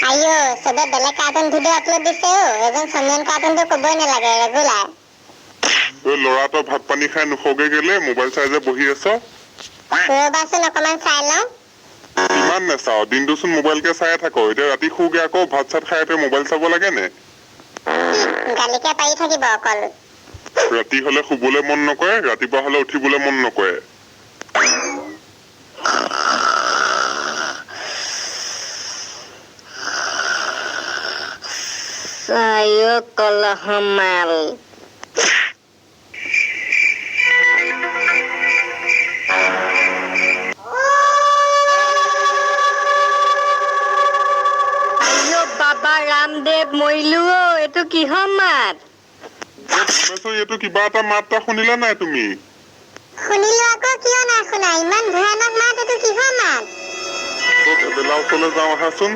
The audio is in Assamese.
আইও সবে বেলেগ কাৰ্টুন ভিডিঅ' আপলোড দিছে এজন চন্দন কাৰ্টুনটো ক'বই নালাগে ৰেগুলাৰ ল'ৰাটো ভাত পানী খাই নুখগে গেলে মোবাইল চাই যে বহি আছ ৰ'বাচোন অকমান চাই লওঁ ইমান নেচাও দিনটোচোন মোবাইলকে চাই থাক এতিয়া ৰাতি শুগে আকৌ ভাত চাত খাই মোবাইল চাব লাগে নে গালিকে পাৰি থাকিব অকল ৰাতি হলে শুবলৈ মন নকৰে ৰাতিপুৱা হলে উঠিবলৈ মন নকৰে Sayo kalahamal. Ayo Baba Ramdev মইলো এটো কিহৰ মাত এইটো কিবা এটা মাত্ৰা শুনিলা নাই তুমি শুনিলো আকৌ কিয় না শুনা ইমান ভয়ানক মাত এটো কিহৰ মাত বেলা ওচৰলৈ যাওঁ আহাচোন